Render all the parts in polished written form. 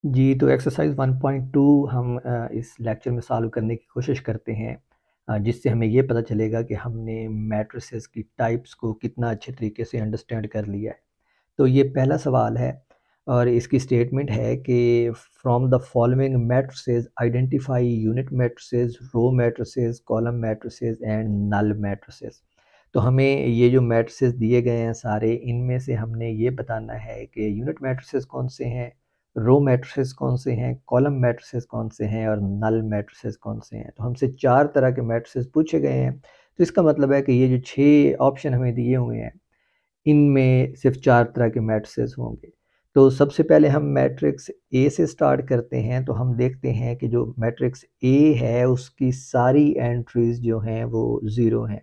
जी, तो एक्सरसाइज़ 1.2 हम इस लेक्चर में सॉल्व करने की कोशिश करते हैं, जिससे हमें ये पता चलेगा कि हमने मैट्रिसेस की टाइप्स को कितना अच्छे तरीके से अंडरस्टैंड कर लिया है। तो ये पहला सवाल है और इसकी स्टेटमेंट है कि from the following matrices identify unit matrices, row matrices, column matrices and null matrices. तो हमें ये जो मैट्रिसेस दिए गए हैं सारे, इनमें से हमने ये बताना है कि यूनिट मैट्रिसेस कौन से हैं, रो मैट्रिसेस कौन से हैं, कॉलम मैट्रिसेस कौन से हैं और नल मैट्रिसेस कौन से हैं। तो हमसे 4 तरह के मैट्रिसेस पूछे गए हैं। तो इसका मतलब है कि ये जो 6 ऑप्शन हमें दिए हुए हैं, इनमें सिर्फ 4 तरह के मैट्रिसेस होंगे। तो सबसे पहले हम मैट्रिक्स ए से स्टार्ट करते हैं। तो हम देखते हैं कि जो मैट्रिक्स ए है उसकी सारी एंट्रीज़ जो हैं वो 0 हैं।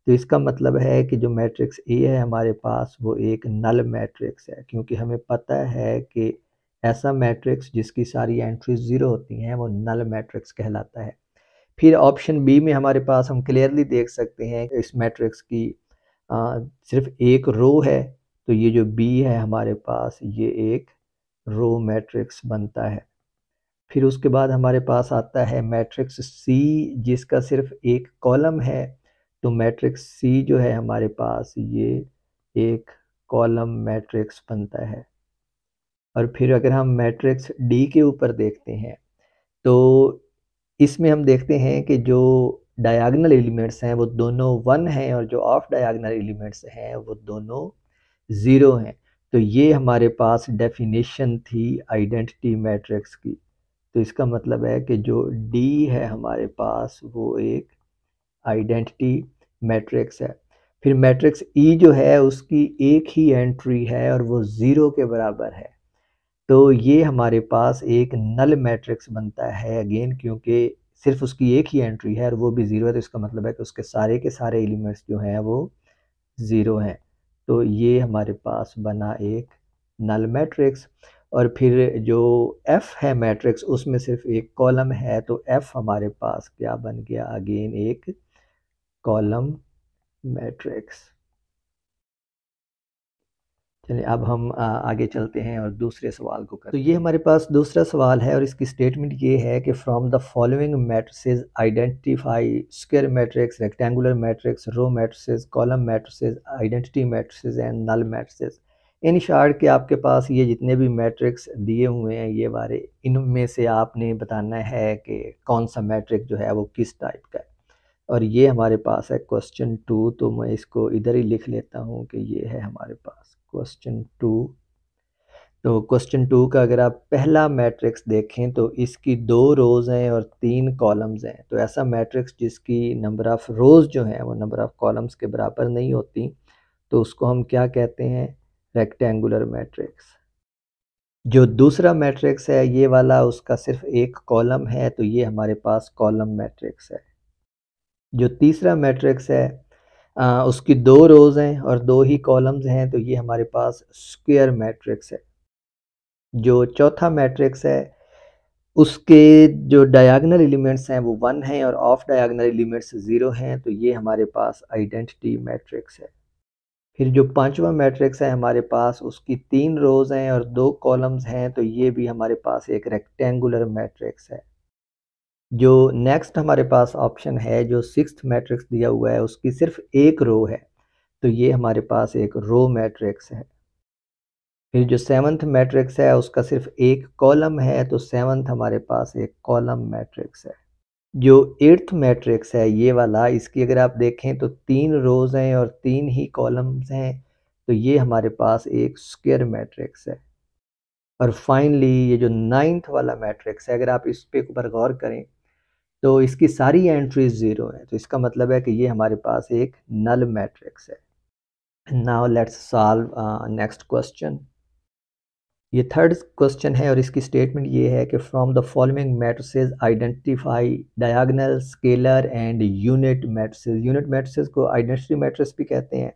तो इसका मतलब है कि जो मैट्रिक्स ए है हमारे पास वो एक नल मैट्रिक्स है, क्योंकि हमें पता है कि ऐसा मैट्रिक्स जिसकी सारी एंट्रीज 0 होती हैं वो नल मैट्रिक्स कहलाता है। फिर ऑप्शन बी में हमारे पास हम क्लियरली देख सकते हैं कि इस मैट्रिक्स की सिर्फ एक रो है। तो ये जो बी है हमारे पास ये एक रो मैट्रिक्स बनता है। फिर उसके बाद हमारे पास आता है मैट्रिक्स सी जिसका सिर्फ एक कॉलम है। तो मैट्रिक्स सी जो है हमारे पास ये एक कॉलम मैट्रिक्स बनता है। और फिर अगर हम मैट्रिक्स डी के ऊपर देखते हैं तो इसमें हम देखते हैं कि जो डायगोनल एलिमेंट्स हैं वो दोनों 1 हैं और जो ऑफ डायगोनल एलिमेंट्स हैं वो दोनों 0 हैं। तो ये हमारे पास डेफिनेशन थी आइडेंटिटी मैट्रिक्स की। तो इसका मतलब है कि जो डी है हमारे पास वो एक आइडेंटिटी मैट्रिक्स है। फिर मैट्रिक्स ई जो है उसकी एक ही एंट्री है और वो 0 के बराबर है। तो ये हमारे पास एक नल मैट्रिक्स बनता है अगेन, क्योंकि सिर्फ उसकी एक ही एंट्री है और वो भी 0 है। तो इसका मतलब है कि उसके सारे के सारे एलिमेंट्स जो हैं वो 0 हैं। तो ये हमारे पास बना एक नल मैट्रिक्स। और फिर जो एफ है मैट्रिक्स उसमें सिर्फ एक कॉलम है, तो एफ हमारे पास क्या बन गया, अगेन एक कॉलम मैट्रिक्स। चलिए अब हम आगे चलते हैं और दूसरे सवाल को करते हैं। तो ये हमारे पास दूसरा सवाल है और इसकी स्टेटमेंट ये है कि from the following matrices identify square matrix, rectangular matrix, row matrices, column matrices, identity matrices and null matrices. In short के आपके पास ये जितने भी मैट्रिक्स दिए हुए हैं ये वाले, इनमें से आपने बताना है कि कौन सा मैट्रिक जो है वो किस टाइप का है। और ये हमारे पास है क्वेश्चन 2। तो मैं इसको इधर ही लिख लेता हूँ कि ये है हमारे पास क्वेश्चन 2। तो क्वेश्चन 2 का अगर आप पहला मैट्रिक्स देखें तो इसकी 2 रोज़ हैं और 3 कॉलम्स हैं। तो ऐसा मैट्रिक्स जिसकी नंबर ऑफ़ रोज़ जो है वो नंबर ऑफ़ कॉलम्स के बराबर नहीं होती, तो उसको हम क्या कहते हैं, रेक्टेंगुलर मैट्रिक्स। जो दूसरा मैट्रिक्स है ये वाला, उसका सिर्फ एक कॉलम है, तो ये हमारे पास कॉलम मैट्रिक्स है। जो तीसरा मैट्रिक्स है उसकी 2 रोज़ हैं और 2 ही कॉलम्स हैं, तो ये हमारे पास स्क्वायर मैट्रिक्स है। जो चौथा मैट्रिक्स है उसके जो डायगोनल एलिमेंट्स हैं वो 1 हैं और ऑफ डायगोनल एलिमेंट्स 0 हैं, तो ये हमारे पास आइडेंटिटी मैट्रिक्स है। फिर जो पांचवा मैट्रिक्स है हमारे पास उसकी 3 रोज़ हैं और 2 कॉलम्स हैं, तो ये भी हमारे पास एक रेक्टेंगुलर मैट्रिक्स है। जो नेक्स्ट हमारे पास ऑप्शन है, जो सिक्स्थ मैट्रिक्स दिया हुआ है उसकी सिर्फ एक रो है, तो ये हमारे पास एक रो मैट्रिक्स है। फिर जो सेवन्थ मैट्रिक्स है उसका सिर्फ एक कॉलम है, तो सेवन्थ हमारे पास एक कॉलम मैट्रिक्स है। जो एट्थ मैट्रिक्स है ये वाला, इसकी अगर आप देखें तो 3 रोज़ हैं और 3 ही कॉलम्स हैं, तो ये हमारे पास एक स्क्वायर मैट्रिक्स है। और फाइनली ये जो नाइन्थ वाला मैट्रिक्स है, अगर आप इस पे ऊपर गौर करें तो इसकी सारी एंट्रीज 0 हैं, तो इसका मतलब है कि ये हमारे पास एक नल मैट्रिक्स है। Now let's solve next question. ये थर्ड क्वेश्चन है और इसकी स्टेटमेंट ये है कि from the following matrices identify diagonal, scalar and unit matrices. Unit matrices को आइडेंटिटी मैट्रिक्स भी कहते हैं,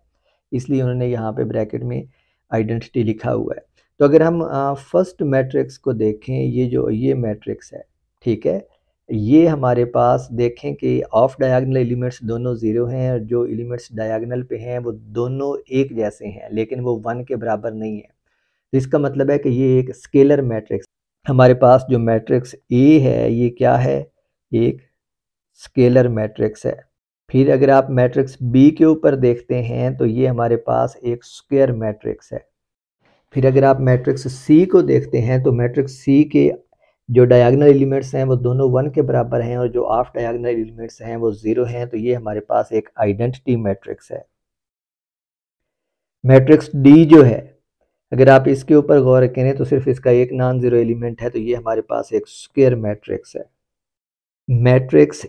इसलिए उन्होंने यहाँ पे ब्रैकेट में आइडेंटिटी लिखा हुआ है। तो अगर हम फर्स्ट मैट्रिक्स को देखें, ये जो ये मैट्रिक्स है, ठीक है, ये हमारे पास देखें कि ऑफ डायगोनल एलिमेंट्स दोनों 0 हैं और जो एलिमेंट्स डायगोनल पे हैं वो दोनों एक जैसे हैं, लेकिन वो 1 के बराबर नहीं है। तो इसका मतलब है कि ये एक स्केलर मैट्रिक्स। हमारे पास जो मैट्रिक्स ए है ये क्या है, एक स्केलर मैट्रिक्स है। फिर अगर आप मैट्रिक्स बी के ऊपर देखते हैं तो ये हमारे पास एक स्क्वायर मैट्रिक्स है। फिर अगर आप मैट्रिक्स सी को देखते हैं तो मैट्रिक्स सी के जो डायगोनल एलिमेंट्स हैं वो दोनों 1 के बराबर हैं और जो ऑफ डायगोनल एलिमेंट्स हैं वो 0 हैं, तो ये हमारे पास एक आइडेंटिटी मैट्रिक्स है। मैट्रिक्स डी जो है, अगर आप इसके ऊपर गौर करें तो सिर्फ इसका एक नॉन जीरो एलिमेंट है, तो ये हमारे पास एक स्क्वायर मैट्रिक्स है। मैट्रिक्स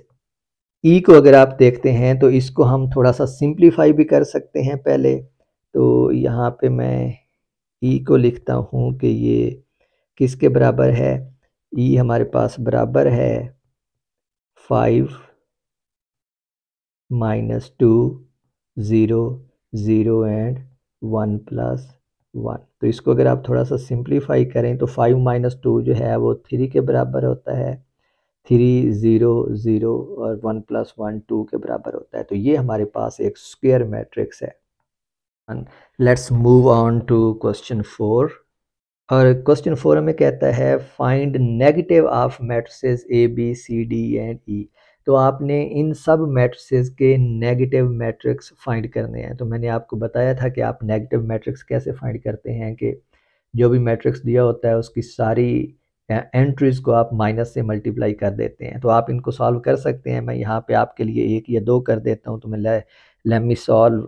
ई को अगर आप देखते हैं तो इसको हम थोड़ा सा सिंप्लीफाई भी कर सकते हैं पहले। तो यहाँ पे मैं ई को लिखता हूँ कि ये किसके बराबर है, ई हमारे पास बराबर है 5 माइनस 2 0 0 एंड 1 प्लस 1। तो इसको अगर आप थोड़ा सा सिंप्लीफाई करें तो 5 माइनस 2 जो है वो 3 के बराबर होता है, 3 0 0 और 1 प्लस 1 2 के बराबर होता है। तो ये हमारे पास एक स्क्वायर मैट्रिक्स है। Let's move on to question 4। और क्वेश्चन 4 हमें कहता है find negative of matrices A B C D and E. तो आपने इन सब मैट्रिसेस के नेगेटिव मैट्रिक्स फाइंड करने हैं। तो मैंने आपको बताया था कि आप नेगेटिव मैट्रिक्स कैसे फाइंड करते हैं कि जो भी मैट्रिक्स दिया होता है उसकी सारी एंट्रीज को आप माइनस से मल्टीप्लाई कर देते हैं। तो आप इनको सॉल्व कर सकते हैं। मैं यहाँ पे आपके लिए 1 या 2 कर देता हूँ। तो मैं let me solve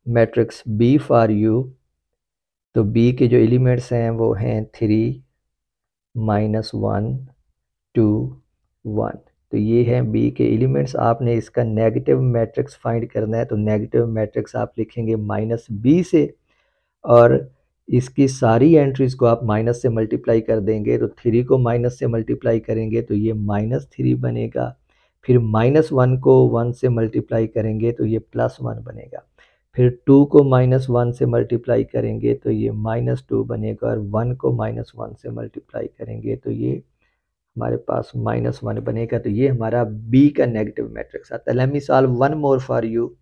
matrix B for you. तो बी के जो एलिमेंट्स हैं वो हैं 3 माइनस 1 2 1। तो ये हैं बी के एलिमेंट्स। आपने इसका नेगेटिव मैट्रिक्स फाइंड करना है। तो नेगेटिव मैट्रिक्स आप लिखेंगे माइनस बी से और इसकी सारी एंट्रीज को आप माइनस से मल्टीप्लाई कर देंगे। तो 3 को माइनस से मल्टीप्लाई करेंगे तो ये -3 बनेगा। फिर -1 को 1 से मल्टीप्लाई करेंगे तो ये +1 बनेगा। फिर 2 को -1 से मल्टीप्लाई करेंगे तो ये -2 बनेगा और 1 को -1 से मल्टीप्लाई करेंगे तो ये हमारे पास -1 बनेगा। तो ये हमारा बी का नेगेटिव मैट्रिक्स आता है। Let me solve one more for you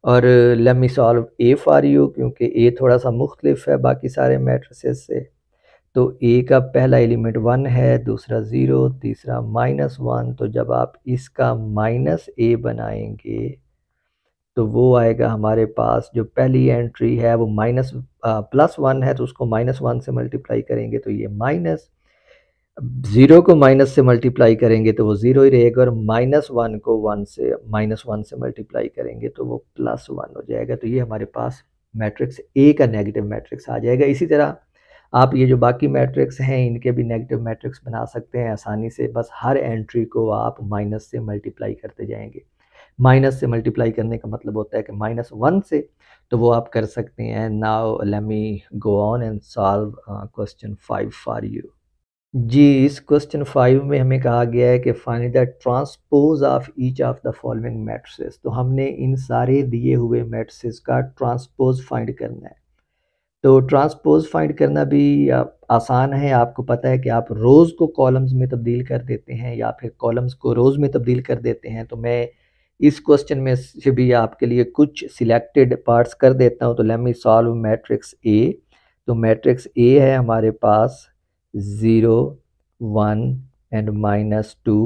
और let me solve A for you, क्योंकि ए थोड़ा सा मुख्तलिफ है बाकी सारे मैट्रिसेस से। तो ए का पहला एलिमेंट 1 है, दूसरा 0, तीसरा -1। तो जब आप इसका माइनस ए बनाएंगे तो वो आएगा हमारे पास, जो पहली एंट्री है वो +1 है तो उसको -1 से मल्टीप्लाई करेंगे तो ये माइनस, 0 को माइनस से मल्टीप्लाई करेंगे तो वो 0 ही रहेगा और -1 को -1 से मल्टीप्लाई करेंगे तो वो +1 हो जाएगा। तो ये हमारे पास मैट्रिक्स ए का नेगेटिव मैट्रिक्स आ जाएगा। इसी तरह आप ये जो बाकी मैट्रिक्स हैं इनके भी नेगेटिव मैट्रिक्स बना सकते हैं आसानी से। बस हर एंट्री को आप माइनस से मल्टीप्लाई करते जाएंगे। माइनस से मल्टीप्लाई करने का मतलब होता है कि -1 से, तो वो आप कर सकते हैं। Now let me go on and solve question 5 for you. जी, इस क्वेश्चन 5 में हमें कहा गया है कि find the transpose of each of the following matrices. तो हमने इन सारे दिए हुए मैट्रिसेस का ट्रांसपोज फाइंड करना है। तो ट्रांसपोज फाइंड करना भी आसान है। आपको पता है कि आप रोज़ को कॉलम्स में तब्दील कर देते हैं या फिर कॉलम्स को रोज़ में तब्दील कर देते हैं। तो मैं इस क्वेश्चन में से भी आपके लिए कुछ सिलेक्टेड पार्ट्स कर देता हूँ। तो late me solve matrix A. तो मैट्रिक्स ए है हमारे पास 0 1 एंड -2।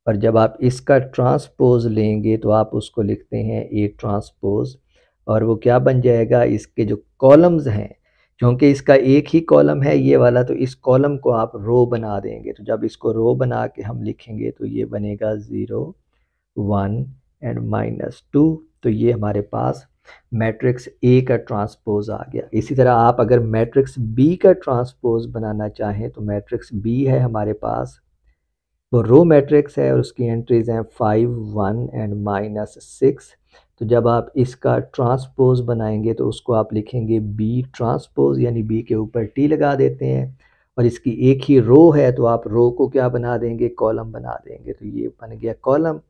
और जब आप इसका ट्रांसपोज लेंगे तो आप उसको लिखते हैं ए ट्रांसपोज। और वो क्या बन जाएगा, इसके जो कॉलम्स हैं, क्योंकि इसका एक ही कॉलम है ये वाला, तो इस कॉलम को आप रो बना देंगे। तो जब इसको रो बना के हम लिखेंगे तो ये बनेगा 0 1 एंड -2। तो ये हमारे पास मैट्रिक्स ए का ट्रांसपोज आ गया। इसी तरह आप अगर मैट्रिक्स बी का ट्रांसपोज बनाना चाहें तो मैट्रिक्स बी है हमारे पास, वो रो मैट्रिक्स है और उसकी एंट्रीज हैं 5 1 एंड -6। तो जब आप इसका ट्रांसपोज बनाएंगे तो उसको आप लिखेंगे बी ट्रांसपोज, यानी बी के ऊपर टी लगा देते हैं। और इसकी एक ही रो है तो आप रो को क्या बना देंगे, कॉलम बना देंगे। तो ये बन गया column.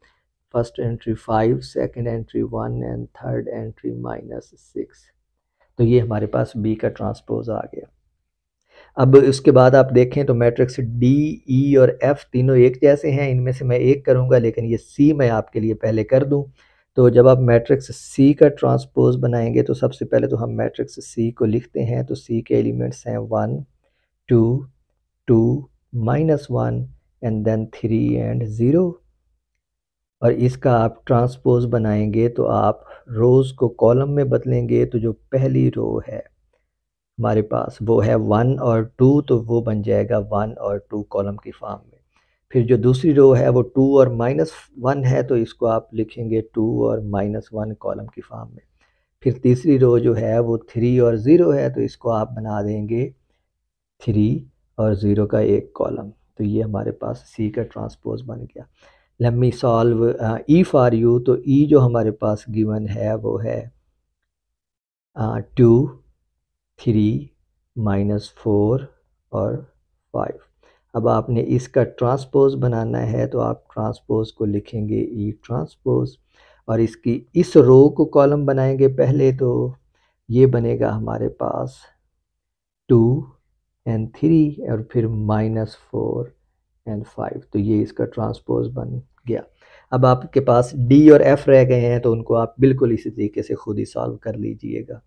First entry 5, second entry 1 and third entry -6। तो ये हमारे पास बी का ट्रांसपोज आ गया। अब उसके बाद आप देखें तो मैट्रिक्स डी ई और एफ तीनों एक जैसे हैं। इनमें से मैं एक करूंगा, लेकिन ये सी मैं आपके लिए पहले कर दूं। तो जब आप मैट्रिक्स सी का ट्रांसपोज बनाएंगे तो सबसे पहले तो हम मैट्रिक्स सी को लिखते हैं। तो सी के एलिमेंट्स हैं 1 2, 2, -1 एंड देन 3 एंड 0। और इसका आप ट्रांसपोज बनाएंगे तो आप रोज़ को कॉलम में बदलेंगे, तो जो पहली रो है हमारे पास वो है 1 और 2, तो वो बन जाएगा 1 और 2 कॉलम की फॉर्म में। फिर जो दूसरी रो है वो 2 और -1 है, तो इसको आप लिखेंगे 2 और -1 कॉलम की फॉर्म में। फिर तीसरी रो जो है वो 3 और 0 है, तो इसको आप बना देंगे 3 और 0 का एक कॉलम। तो ये हमारे पास सी का ट्रांसपोज बन गया। Late me solve E for you. तो ई जो हमारे पास गिवन है वो है 2, 3, -4 और 5। अब आपने इसका ट्रांसपोज बनाना है, तो आप ट्रांसपोज को लिखेंगे ई ट्रांसपोज, और इसकी इस रो को कॉलम बनाएंगे पहले, तो ये बनेगा हमारे पास 2 एंड 3 और फिर -4 एंड 5। तो ये इसका ट्रांसपोज बन गया। अब आपके पास डी और एफ रह गए हैं, तो उनको आप बिल्कुल इसी तरीके से खुद ही सॉल्व कर लीजिएगा।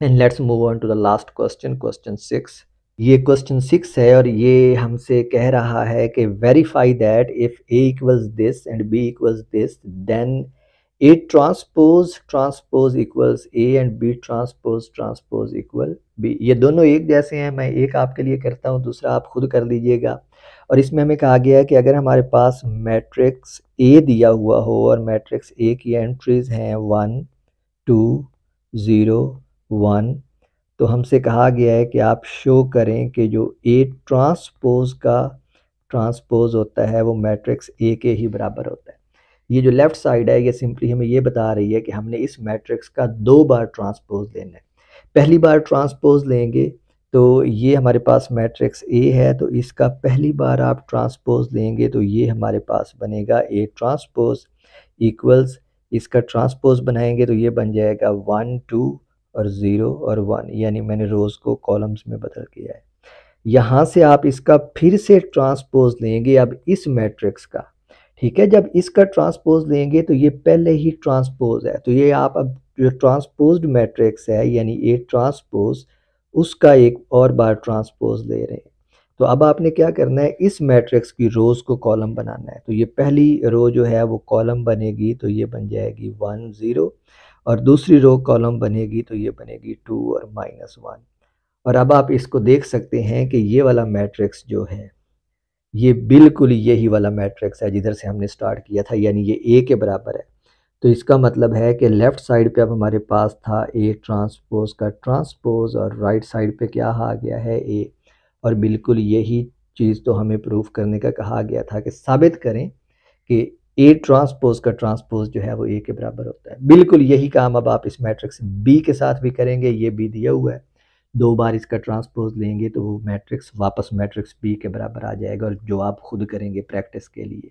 And let's move on to the last question, question 6। ये क्वेश्चन 6 है और ये हमसे कह रहा है कि verify that if A equals this and B equals this, then A transpose equals A and B transpose equal B. ये दोनों एक जैसे हैं, मैं एक आपके लिए करता हूँ, दूसरा आप खुद कर लीजिएगा। और इसमें हमें कहा गया है कि अगर हमारे पास मैट्रिक्स ए दिया हुआ हो और मैट्रिक्स ए की एंट्रीज हैं 1, 2, 0, 1, तो हमसे कहा गया है कि आप शो करें कि जो ए ट्रांसपोज का ट्रांसपोज होता है वो मैट्रिक्स ए के ही बराबर होता है। ये जो लेफ्ट साइड है ये सिंपली हमें ये बता रही है कि हमने इस मैट्रिक्स का 2 बार ट्रांसपोज लेना है। पहली बार ट्रांसपोज लेंगे तो ये हमारे पास मैट्रिक्स ए है, तो इसका पहली बार आप ट्रांसपोज लेंगे तो ये हमारे पास बनेगा ए ट्रांसपोज इक्वल्स, इसका ट्रांसपोज बनाएंगे तो ये बन जाएगा 1, 2 और 0 और 1, यानी मैंने रोज़ को कॉलम्स में बदल किया है। यहाँ से आप इसका फिर से ट्रांसपोज लेंगे अब इस मैट्रिक्स का, ठीक है। जब इसका ट्रांसपोज लेंगे तो ये पहले ही ट्रांसपोज है, तो ये आप अब जो ट्रांसपोज्ड मैट्रिक्स है यानी ए ट्रांसपोज, उसका एक और बार ट्रांसपोज ले रहे हैं। तो अब आपने क्या करना है, इस मैट्रिक्स की रोज़ को कॉलम बनाना है। तो ये पहली रो जो है वो कॉलम बनेगी, तो ये बन जाएगी 1, 0, और दूसरी रो कॉलम बनेगी तो ये बनेगी 2 और -1। और अब आप इसको देख सकते हैं कि ये वाला मैट्रिक्स जो है ये बिल्कुल यही वाला मैट्रिक्स है जिधर से हमने स्टार्ट किया था, यानी ये ए के बराबर है। तो इसका मतलब है कि लेफ़्ट साइड पे अब हमारे पास था ए ट्रांसपोज का ट्रांसपोज और राइट साइड पे क्या आ गया है ए, और बिल्कुल यही चीज़ तो हमें प्रूफ करने का कहा गया था कि साबित करें कि ए ट्रांसपोज का ट्रांसपोज जो है वो ए के बराबर होता है। बिल्कुल यही काम अब आप इस मैट्रिक्स बी के साथ भी करेंगे। ये बी दिया हुआ है, 2 बार इसका ट्रांसपोज लेंगे तो वो मैट्रिक्स वापस मैट्रिक्स बी के बराबर आ जाएगा, और जो आप खुद करेंगे प्रैक्टिस के लिए।